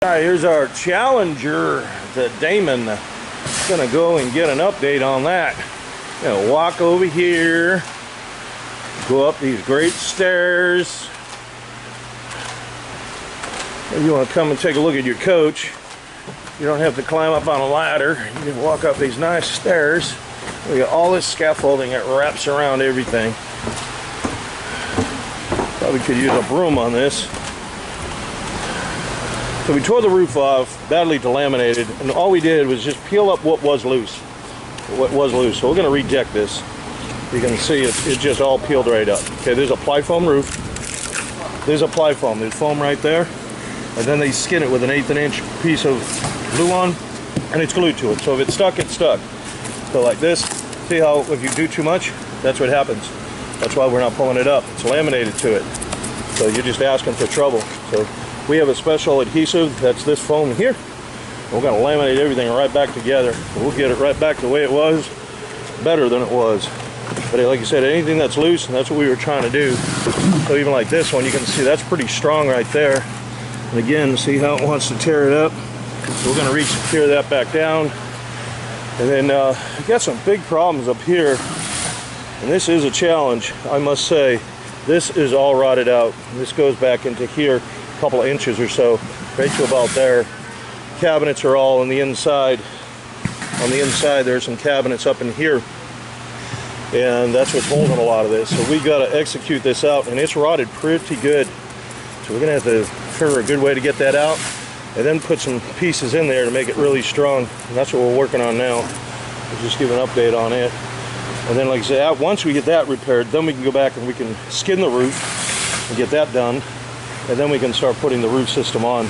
All right, here's our Challenger, the Damon. Gonna go and get an update on that. Gonna walk over here, go up these great stairs. If you want to come and take a look at your coach, you don't have to climb up on a ladder. You can walk up these nice stairs. We got all this scaffolding that wraps around everything. Probably could use a broom on this. So we tore the roof off, badly delaminated, and all we did was just peel up what was loose. So we're going to reject this. You can see it just all peeled right up. Okay, there's a ply foam roof. There's a ply foam. There's foam right there. And then they skin it with an 1/8 inch piece of glue on, and it's glued to it. So if it's stuck, it's stuck. So like this, see how if you do too much, that's what happens. That's why we're not pulling it up. It's laminated to it. So you're just asking for trouble. So we have a special adhesive, that's this foam here. We're going to laminate everything right back together. We'll get it right back the way it was, better than it was. But like I said, anything that's loose, and that's what we were trying to do. So even like this one, you can see that's pretty strong right there. And again, see how it wants to tear it up. So we're going to re-secure that back down. And then we got some big problems up here. And this is a challenge, I must say. This is all rotted out. This goes back into here a couple of inches or so, right to about there. Cabinets are all on the inside. On the inside, there's some cabinets up in here. And that's what's holding a lot of this. So we got to execute this out, and it's rotted pretty good. So we're going to have to figure a good way to get that out, and then put some pieces in there to make it really strong. And that's what we're working on now. We'll just give an update on it. And then, like I said, once we get that repaired, then we can go back and we can skin the roof and get that done. And then we can start putting the roof system on.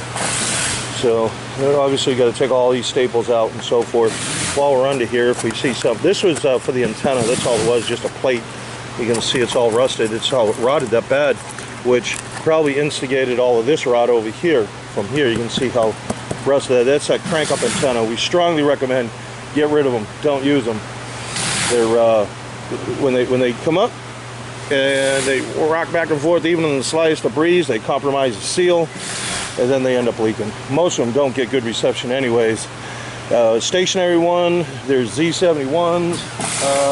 So, obviously, you got to take all these staples out and so forth. While we're under here, if we see something, this was for the antenna. That's all it was, just a plate. You can see it's all rusted. It's all rotted that bad, which probably instigated all of this rot over here. From here, you can see how rusted that's that crank-up antenna. We strongly recommend get rid of them. Don't use them. They're when they come up and they rock back and forth, even in the slightest of breeze, they compromise the seal, and then they end up leaking. Most of them don't get good reception anyways. Stationary one, there's Z71s.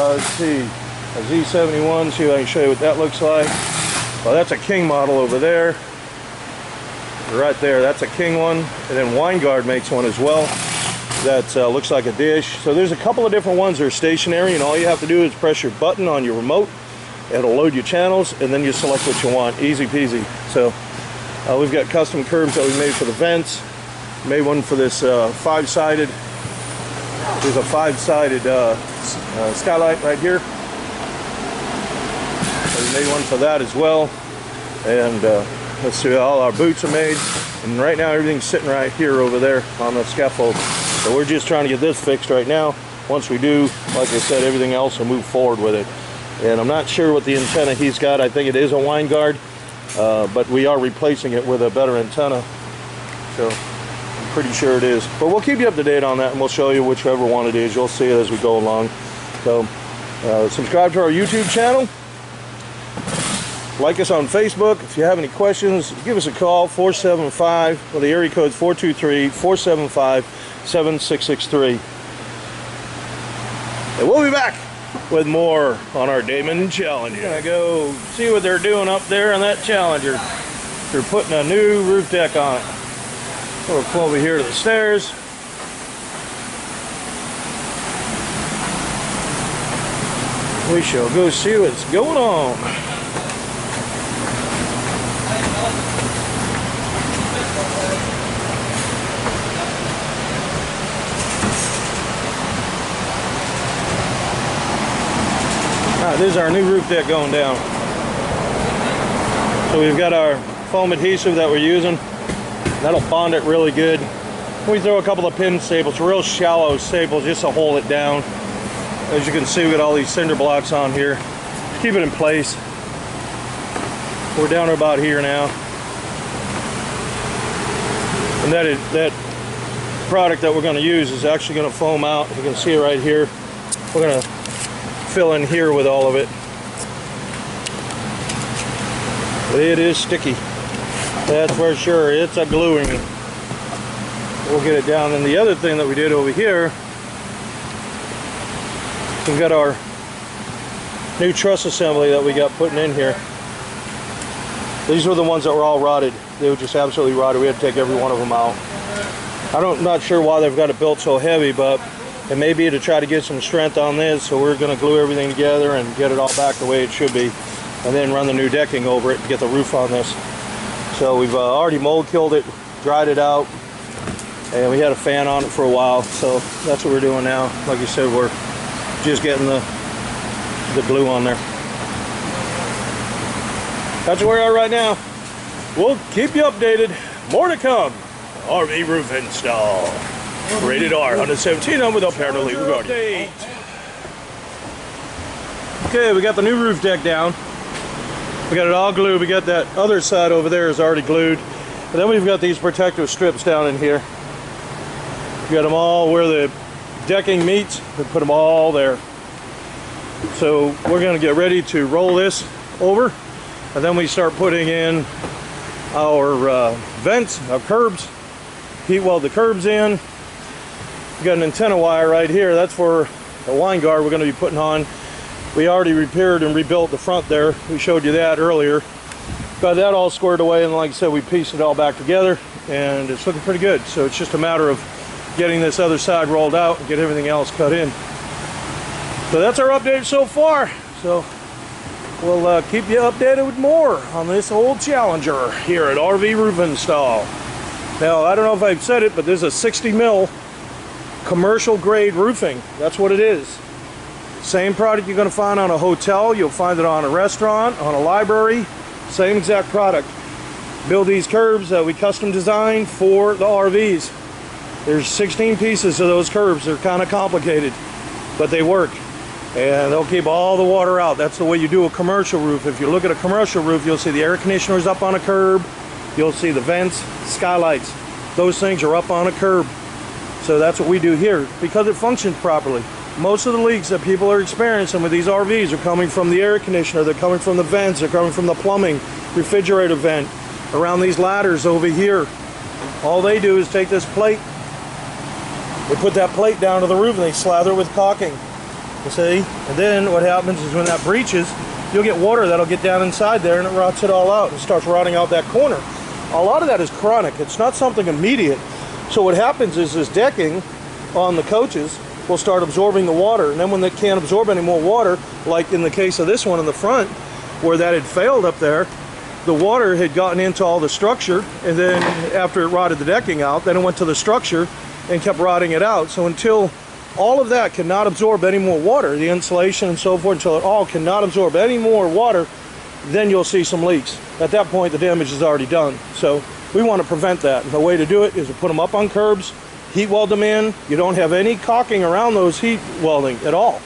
Let's see, a Z71. See if I can show you what that looks like. Well, that's a King model over there. Right there, that's a King one. And then Winegard makes one as well. That looks like a dish. So there's a couple of different ones that are stationary, and all you have to do is press your button on your remote. It'll load your channels, and then you select what you want. Easy peasy. So we've got custom curbs that we made for the vents. Made one for this five-sided. There's a five-sided skylight right here. So we made one for that as well. And let's see, all our boots are made. And right now everything's sitting right here over there on the scaffold. So we're just trying to get this fixed right now. Once we do, like I said, everything else will move forward with it. And I'm not sure what the antenna he's got. I think it is a Winegard, but we are replacing it with a better antenna. So I'm pretty sure it is. But we'll keep you up to date on that, and we'll show you whichever one it is. You'll see it as we go along. So subscribe to our YouTube channel. Like us on Facebook. If you have any questions, give us a call, 475, well, the area code is 423-475-7663. And we'll be back with more on our Damon Challenger. We're gonna go see what they're doing up there on that Challenger. They're putting a new roof deck on it. So we'll come over here to the stairs. We shall go see what's going on. This is our new roof deck going down. So we've got our foam adhesive that we're using. That'll bond it really good. We throw a couple of pin staples, real shallow staples, just to hold it down. As you can see, we got all these cinder blocks on here. Just keep it in place. We're down to about here now. And that product that we're going to use is actually going to foam out. You can see it right here. We're going to fill in here with all of it. It is sticky. That's for sure. It's a gluing. we'll get it down. And the other thing that we did over here, we've got our new truss assembly that we got putting in here. These were the ones that were all rotted. They were just absolutely rotted. We had to take every one of them out. I'm not sure why they've got it built so heavy, but it may be to try to get some strength on this. So we're going to glue everything together and get it all back the way it should be, and then run the new decking over it to get the roof on this. So we've already mold killed it, dried it out, and we had a fan on it for a while. So that's what we're doing now. Like I said, we're just getting the glue on there. That's where we are right now. We'll keep you updated. More to come. RV roof install. Rated R, 117 on without parental legal guardian. Okay, we got the new roof deck down. We got it all glued. We got that other side over there is already glued. And then we've got these protective strips down in here. We got them all where the decking meets. We put them all there. So we're going to get ready to roll this over, and then we start putting in our vents, our curbs, heat weld the curbs in. We got an antenna wire right here. That's for the line guard we're going to be putting on. We already repaired and rebuilt the front there. We showed you that earlier. Got that all squared away, and like I said, we pieced it all back together, and it's looking pretty good. So it's just a matter of getting this other side rolled out and get everything else cut in. So that's our update so far. So we'll keep you updated with more on this old Challenger here at RV Roof Install. Now, I don't know if I've said it, but there's a 60 mil commercial grade roofing. That's what it is. Same product you're going to find on a hotel. You'll find it on a restaurant, on a library. Same exact product. Build these curbs that we custom designed for the RVs. There's 16 pieces of those curbs. They're kind of complicated, but they work. And they'll keep all the water out. That's the way you do a commercial roof. If you look at a commercial roof, you'll see the air conditioners up on a curb. You'll see the vents, skylights. Those things are up on a curb. So that's what we do here because it functions properly. Most of the leaks that people are experiencing with these RVs are coming from the air conditioner. They're coming from the vents. They're coming from the plumbing, refrigerator vent, around these ladders over here. All they do is take this plate. They put that plate down to the roof and they slather it with caulking. You see? And then what happens is when that breaches, you'll get water that'll get down inside there and it rots it all out. It starts rotting out that corner. A lot of that is chronic. It's not something immediate. So what happens is this decking on the coaches will start absorbing the water. And then when they can't absorb any more water, like in the case of this one in the front, where that had failed up there, the water had gotten into all the structure, and then after it rotted the decking out, then it went to the structure and kept rotting it out. So until all of that cannot absorb any more water, the insulation and so forth, until it all cannot absorb any more water, then you'll see some leaks. At that point, the damage is already done. So we want to prevent that. And the way to do it is to put them up on curbs, heat weld them in. You don't have any caulking around those heat welding at all.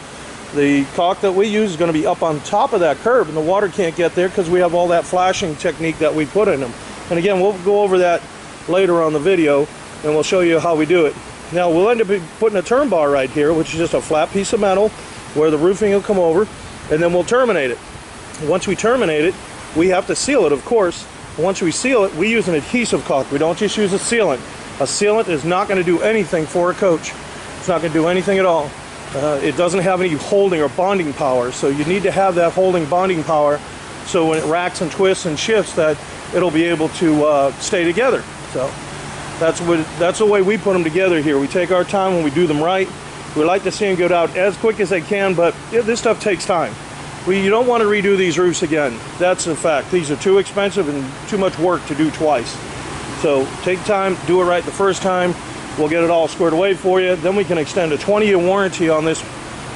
The caulk that we use is going to be up on top of that curb, and the water can't get there because we have all that flashing technique that we put in them. And again, we'll go over that later on the video, and we'll show you how we do it. Now, we'll end up putting a term bar right here, which is just a flat piece of metal where the roofing will come over, and then we'll terminate it. Once we terminate it, we have to seal it, of course. Once we seal it, we use an adhesive caulk. We don't just use a sealant. A sealant is not going to do anything for a coach. It's not going to do anything at all. It doesn't have any holding or bonding power, so you need to have that holding bonding power so when it racks and twists and shifts that it'll be able to stay together. So that's the way we put them together here. We take our time when we do them right. We like to see them go out as quick as they can, but this stuff takes time. You don't want to redo these roofs again. That's a fact. These are too expensive and too much work to do twice. So take time, do it right the first time. We'll get it all squared away for you. Then we can extend a 20-year warranty on this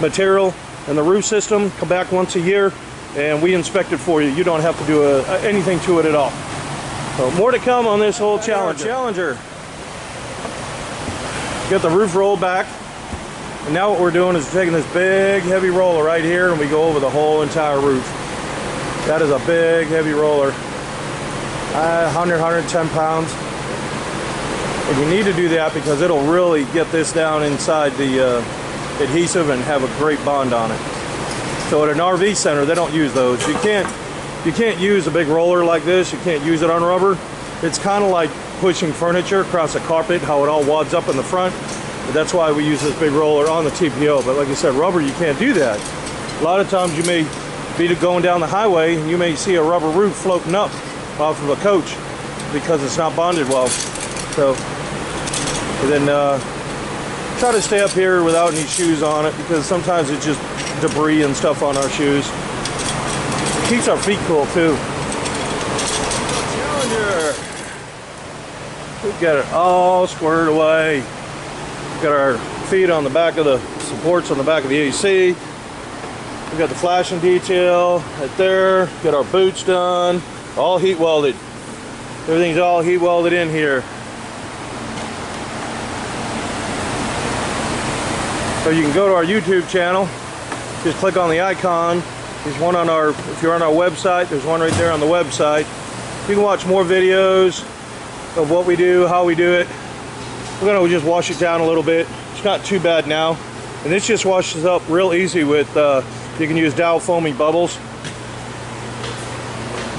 material and the roof system. Come back once a year and we inspect it for you. You don't have to do anything to it at all. So more to come on this whole Challenger. Get the roof rolled back. And now what we're doing is taking this big heavy roller right here and we go over the whole entire roof. That is a big heavy roller. 100, 110 pounds. And you need to do that because it'll really get this down inside the adhesive and have a great bond on it. So at an RV center, they don't use those. You can't use a big roller like this. You can't use it on rubber. It's kind of like pushing furniture across the carpet, how it all wads up in the front. But that's why we use this big roller on the TPO. But like I said, rubber, you can't do that. A lot of times you may be going down the highway and you may see a rubber roof floating up off of a coach because it's not bonded well. So and then try to stay up here without any shoes on it, because sometimes it's just debris and stuff on our shoes. It keeps our feet cool too. Challenger. We've got it all squared away. We've got our feet on the back of the supports on the back of the AC. We've got the flashing detail right there. Got our boots done. All heat welded. Everything's all heat welded in here. So you can go to our YouTube channel. Just click on the icon. There's one on our, if you're on our website, there's one right there on the website. You can watch more videos of what we do, how we do it. We're gonna just wash it down a little bit. It's not too bad now. And this just washes up real easy with, you can use Dow foamy bubbles.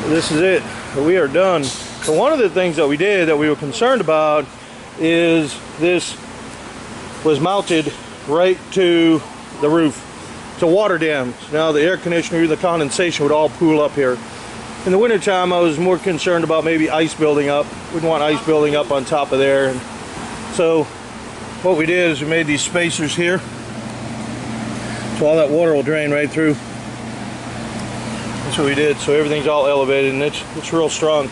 This is it. We are done. So one of the things that we did that we were concerned about is this was mounted right to the roof. It's a water dam. Now the air conditioner, the condensation would all pool up here. In the wintertime, I was more concerned about maybe ice building up. Wouldn't want ice building up on top of there. And so what we did is we made these spacers here. So all that water will drain right through. That's what we did. So everything's all elevated and it's real strong.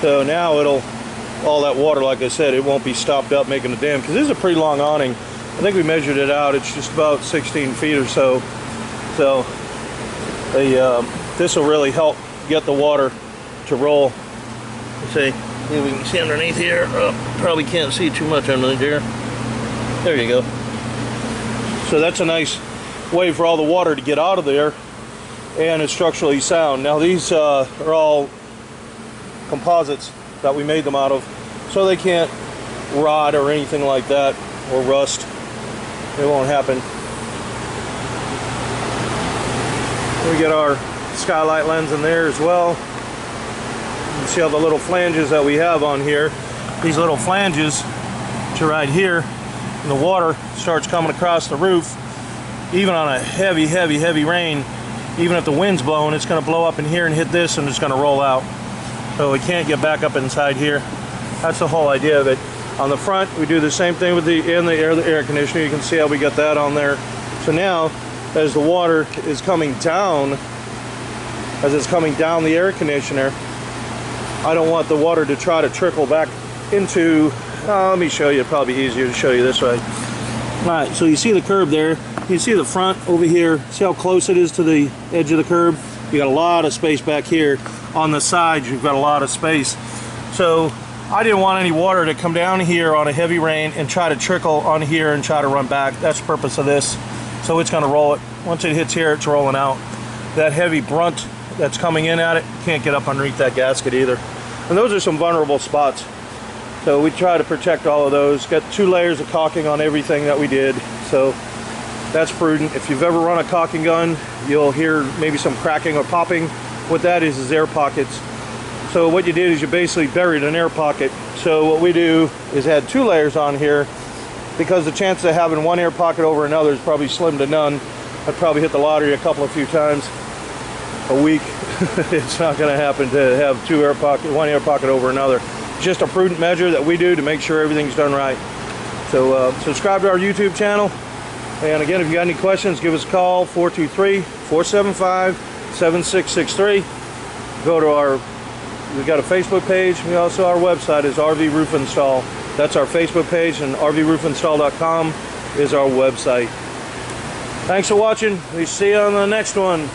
So now all that water, like I said, it won't be stopped up making a dam, because this is a pretty long awning. I think we measured it out. It's just about 16 feet or so. So this will really help get the water to roll. Let's see. Maybe we can see underneath here. Probably can't see too much underneath here. There you go. So that's a nice way for all the water to get out of there, and it's structurally sound. Now these are all composites that we made them out of, so they can't rot or anything like that, or rust. It won't happen. We get our skylight lens in there as well. You can see all the little flanges that we have on here. These little flanges to right here, and the water starts coming across the roof. Even on a heavy rain, even if the wind's blowing, it's going to blow up in here and hit this, and it's going to roll out. So we can't get back up inside here. That's the whole idea of it. On the front, we do the same thing with the air conditioner. You can see how we got that on there. So now, as the water is coming down, as it's coming down the air conditioner, I don't want the water to try to trickle back into, let me show you, probably easier to show you this way. All right, so you see the curb there. You see the front over here. See how close it is to the edge of the curb? You got a lot of space back here. On the sides, you've got a lot of space. So I didn't want any water to come down here on a heavy rain and try to trickle on here and try to run back. That's the purpose of this. So it's going to roll it. Once it hits here, it's rolling out. That heavy brunt that's coming in at it can't get up underneath that gasket either. And those are some vulnerable spots. So we try to protect all of those. Got 2 layers of caulking on everything that we did. So that's prudent. If you've ever run a caulking gun, you'll hear maybe some cracking or popping. What that is air pockets. So what you did is you basically buried an air pocket. So what we do is add 2 layers on here, because the chance of having one air pocket over another is probably slim to none. I'd probably hit the lottery a few times a week. It's not going to happen to have one air pocket over another. It's just a prudent measure that we do to make sure everything's done right. So subscribe to our YouTube channel. And again, if you got any questions, give us a call, 423-475-7663. Go to we've got a Facebook page. We also, our website is RV Roof Install. That's our Facebook page, and RVRoofInstall.com is our website. Thanks for watching. We see you on the next one.